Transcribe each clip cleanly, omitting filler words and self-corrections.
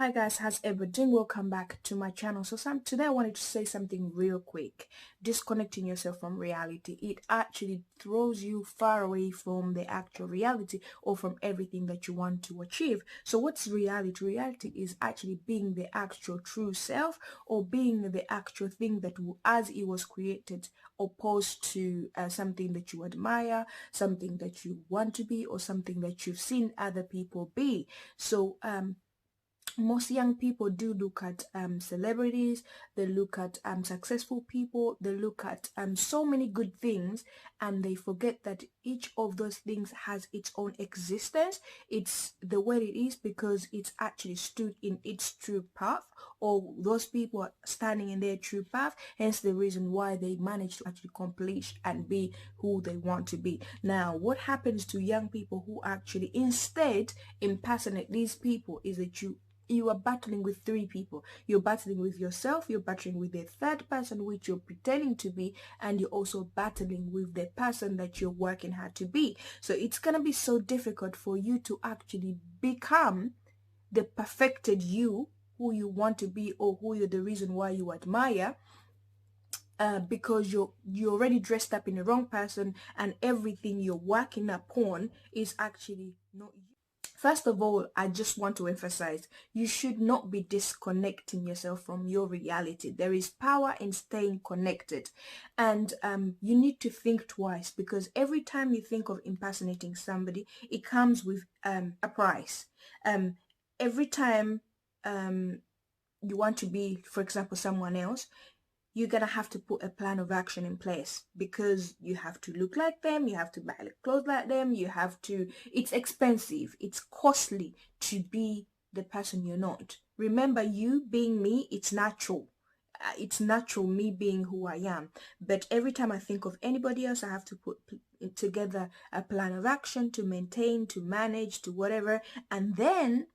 Hi guys, how's everything? Welcome back to my channel. Today I wanted to say something real quick. Disconnecting yourself from reality. It actually throws you far away from the actual reality or from everything that you want to achieve. So what's reality? Reality is actually being the actual true self, or being the actual thing that as it was created, opposed to something that you admire, something that you want to be, or something that you've seen other people be. So most young people do look at celebrities, they look at successful people, they look at so many good things, and they forget that each of those things has its own existence. It's the way it is because it's actually stood in its true path, or those people are standing in their true path, hence the reason why they manage to actually accomplish and be who they want to be. Now, what happens to young people who actually instead impersonate these people is that you are battling with three people. You're battling with yourself, you're battling with the third person which you're pretending to be, and you're also battling with the person that you're working hard to be. So it's going to be so difficult for you to actually become the perfected you, who you want to be, or who you're the reason why you admire, because you're already dressed up in the wrong person, and everything you're working upon is actually not you. First of all, I just want to emphasize, you should not be disconnecting yourself from your reality. There is power in staying connected, and you need to think twice, because every time you think of impersonating somebody, it comes with a price. Every time you want to be, for example, someone else, you're gonna have to put a plan of action in place, because you have to look like them, you have to buy clothes like them, you have to, it's expensive, it's costly to be the person you're not. Remember, you being me, it's natural. It's natural, me being who I am. But every time I think of anybody else, I have to put together a plan of action to maintain, to manage, to whatever, and then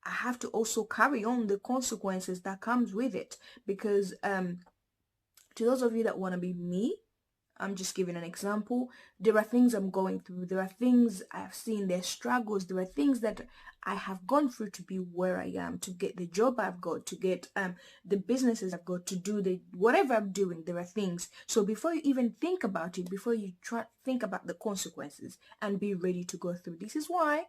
I have to also carry on the consequences that comes with it, because to those of you that want to be me, I'm just giving an example. There are things I'm going through. There are things I've seen, their struggles. There are things that I have gone through to be where I am, to get the job I've got, to get the businesses I've got, to do the whatever I'm doing. There are things. So before you even think about it, before you think about the consequences and be ready to go through, this is why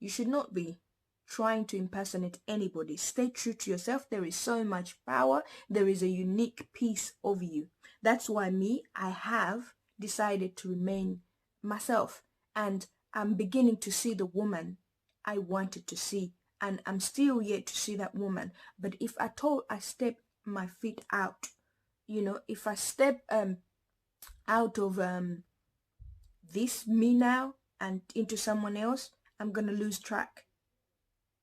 you should not be trying to impersonate anybody. Stay true to yourself. There is so much power. There is a unique piece of you. That's why I have decided to remain myself, and I'm beginning to see the woman I wanted to see, and I'm still yet to see that woman. But if at all I step my feet out, if I step out of this me now and into someone else, I'm gonna lose track.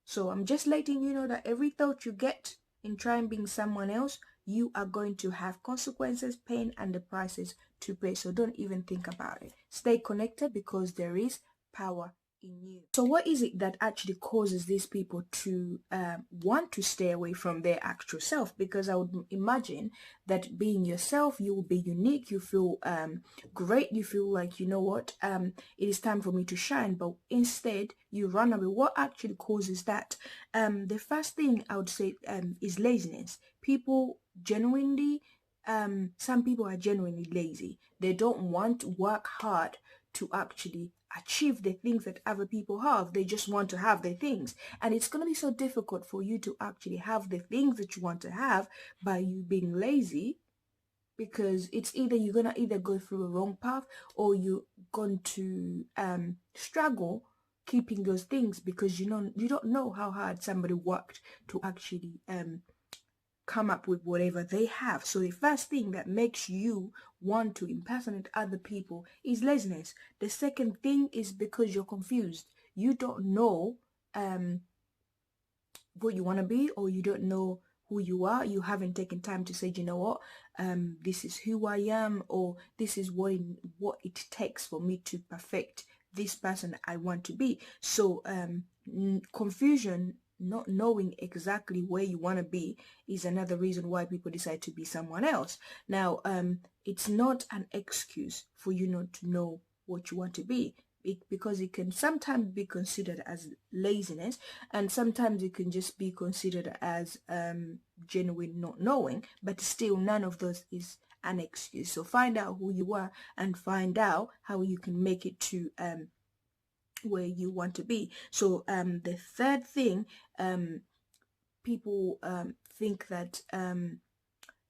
So I'm just letting you know that every thought you get in trying being someone else, you are going to have consequences, pain, and the prices to pay. So don't even think about it. Stay connected, because there is power in you. So what is it that actually causes these people to want to stay away from their actual self? Because I would imagine that being yourself, you will be unique, you feel great, you feel like, you know what, it is time for me to shine, but instead you run away. What actually causes that? The first thing I would say is laziness. People genuinely, some people are genuinely lazy. They don't want to work hard to actually achieve the things that other people have. They just want to have their things, and it's going to be so difficult for you to actually have the things that you want to have by you being lazy, because it's either you're gonna either go through a wrong path, or you're going to struggle keeping those things, because you don't know how hard somebody worked to actually come up with whatever they have. So the first thing that makes you want to impersonate other people is laziness. The second thing is because you're confused. You don't know what you want to be, or you don't know who you are. You haven't taken time to say, you know what, this is who I am, or this is what it takes for me to perfect this person I want to be. So confusion, not knowing exactly where you want to be, is another reason why people decide to be someone else. Now, it's not an excuse for you not to know what you want to be. because it can sometimes be considered as laziness, and sometimes it can just be considered as genuine not knowing, but still none of those is an excuse. So find out who you are and find out how you can make it to where you want to be. So the third thing, people think that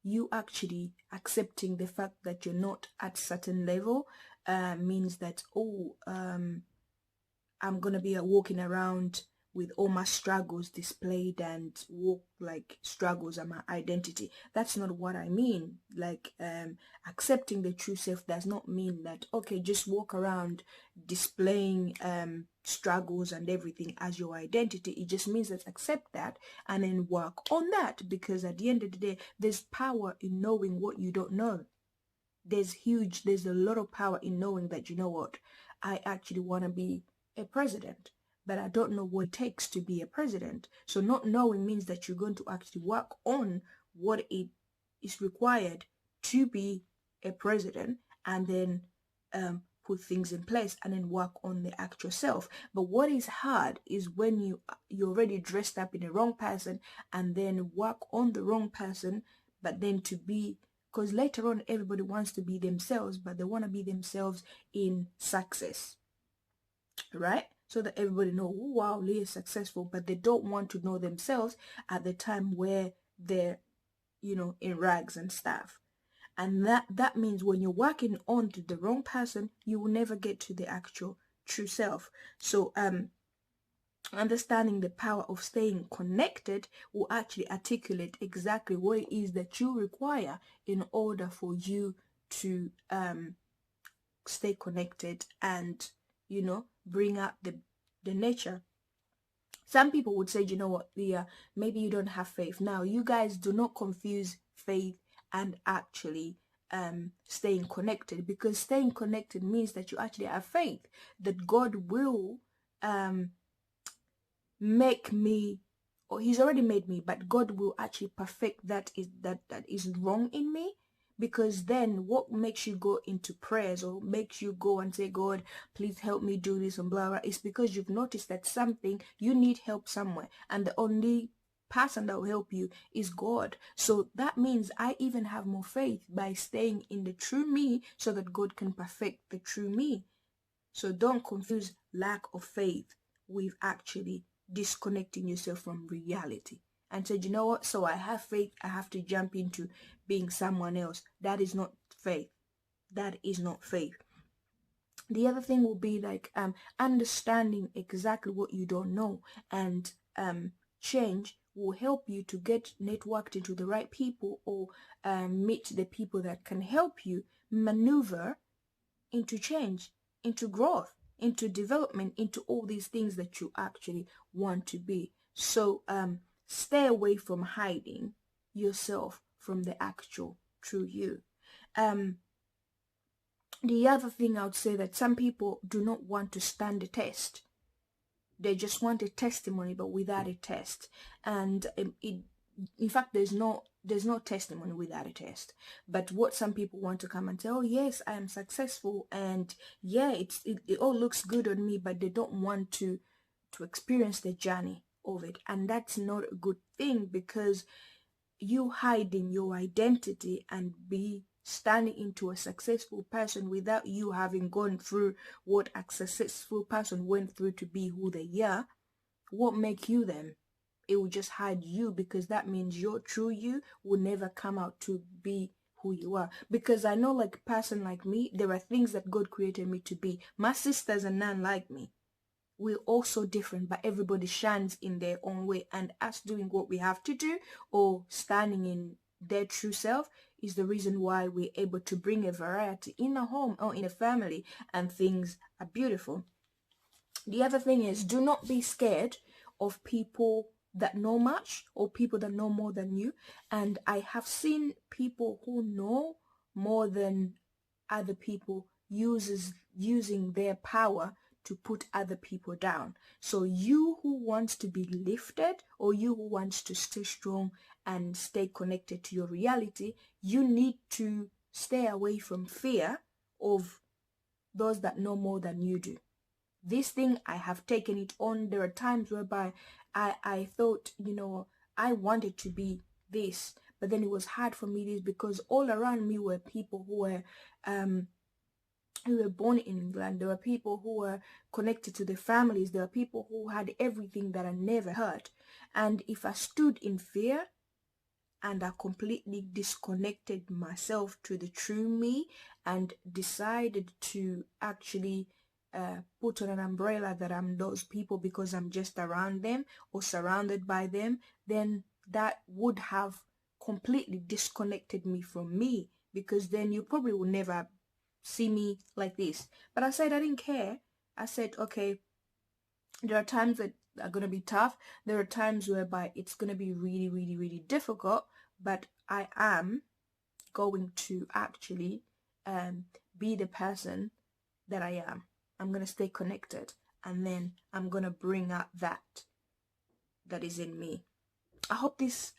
you actually accepting the fact that you're not at certain level means that, oh, I'm gonna be walking around with all my struggles displayed and walk like struggles are my identity. That's not what I mean. Like accepting the true self does not mean that, okay, just walk around displaying struggles and everything as your identity. It just means that accept that and then work on that, because at the end of the day, there's power in knowing what you don't know. There's a lot of power in knowing that, you know what, I actually want to be a president, but I don't know what it takes to be a president. So not knowing means that you're going to actually work on what it is required to be a president, and then put things in place and then work on the actual self. But what is hard is when you're already dressed up in the wrong person and then work on the wrong person, but then to be, because later on everybody wants to be themselves, but they want to be themselves in success, right? So that everybody know, oh, wow, Leah is successful, but they don't want to know themselves at the time where they're, in rags and stuff. And that means when you're working on to the wrong person, you will never get to the actual true self. So understanding the power of staying connected will actually articulate exactly what it is that you require in order for you to stay connected and bring out the nature. Some people would say, you know what, Leah, maybe you don't have faith. Now, you guys do not confuse faith and actually staying connected, because staying connected means that you actually have faith that God will make me, or he's already made me, but God will actually perfect that is wrong in me. Because then what makes you go into prayers or makes you go and say, God, please help me do this and blah blah, is because you've noticed that something, you need help somewhere, and the only person that will help you is God. So that means I even have more faith by staying in the true me so that God can perfect the true me. So don't confuse lack of faith with actually disconnecting yourself from reality and said, you know what, so I have faith, I have to jump into being someone else. That is not faith. That is not faith. The other thing will be like understanding exactly what you don't know, and change will help you to get networked into the right people, or meet the people that can help you maneuver into change, into growth, into development, into all these things that you actually want to be. So stay away from hiding yourself from the actual true you. The other thing I would say, that some people do not want to stand the test. They just want a testimony, but without a test. And in fact, there's no testimony without a test. But what some people want to come and say, oh yes, I am successful, and yeah, it all looks good on me, but they don't want to experience the journey of it. And that's not a good thing, because you hiding your identity and be standing into a successful person without you having gone through what a successful person went through to be who they are, what make you them? It will just hide you, because that means your true you will never come out to be who you are. Because I know, like a person like me, there are things that God created me to be. My sisters are none like me. We're all so different, but everybody shines in their own way. And us doing what we have to do, or standing in their true self, is the reason why we're able to bring a variety in a home or in a family, and things are beautiful. The other thing is, do not be scared of people that know much, or people that know more than you. And I have seen people who know more than other people using their power to put other people down. So you who wants to be lifted, or you who wants to stay strong and stay connected to your reality, you need to stay away from fear of those that know more than you do. this thing, I have taken it on. There are times whereby I thought, you know, I wanted to be this, but then it was hard for me this, because all around me were people who were born in England. There were people who were connected to their families. There were people who had everything that I never had. And if I stood in fear and I completely disconnected myself to the true me and decided to actually put on an umbrella that I'm those people because I'm just around them or surrounded by them, then that would have completely disconnected me from me, because then you probably will never see me like this. But I said I didn't care. I said, okay, there are times that are going to be tough. There are times whereby it's going to be really, really, really difficult, but I am going to actually be the person that I am. I'm going to stay connected, and then I'm going to bring out that is in me. I hope this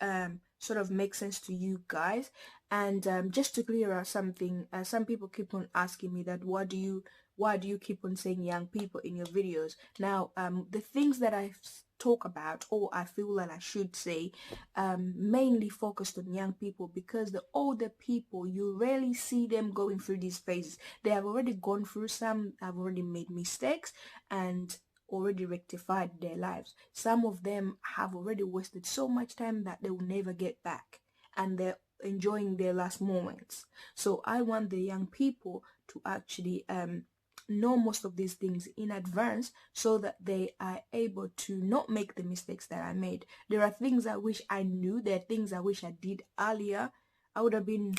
sort of makes sense to you guys. And just to clear out something, some people keep on asking me that why do you keep on saying young people in your videos? Now, the things that I talk about, or I feel that I should say, mainly focused on young people, because the older people, you rarely see them going through these phases. They have already gone through some, have already made mistakes, and already rectified their lives. Some of them have already wasted so much time that they will never get back, and they're enjoying their last moments. So I want the young people to actually know most of these things in advance, so that they are able to not make the mistakes that I made. There are things I wish I knew. There are things I wish I did earlier. I would have been,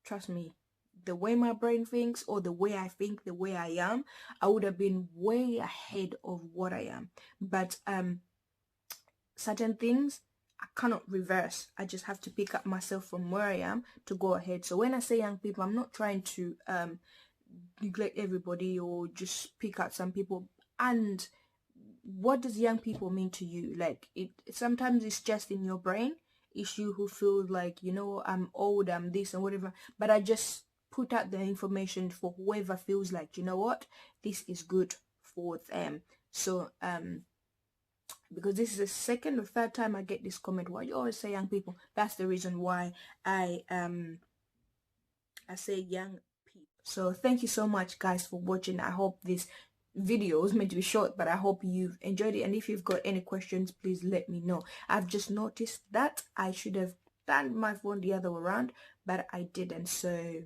trust me, the way my brain thinks, or the way I think, the way I am, I would have been way ahead of what I am. But certain things I cannot reverse. I just have to pick up myself from where I am to go ahead. So when I say young people, I'm not trying to neglect everybody or just pick out some people. And what does young people mean to you? Like, it sometimes it's just in your brain. It's you who feel like, you know, I'm old, I'm this and whatever. But I just put out the information for whoever feels like, you know what, this is good for them. So because this is the second or third time I get this comment, why you always say young people. That's the reason why I say young people. So thank you so much, guys, for watching. I hope this video is meant to be short, but I hope you've enjoyed it. And if you've got any questions, please let me know. I've just noticed that I should have turned my phone the other way around, but I didn't. So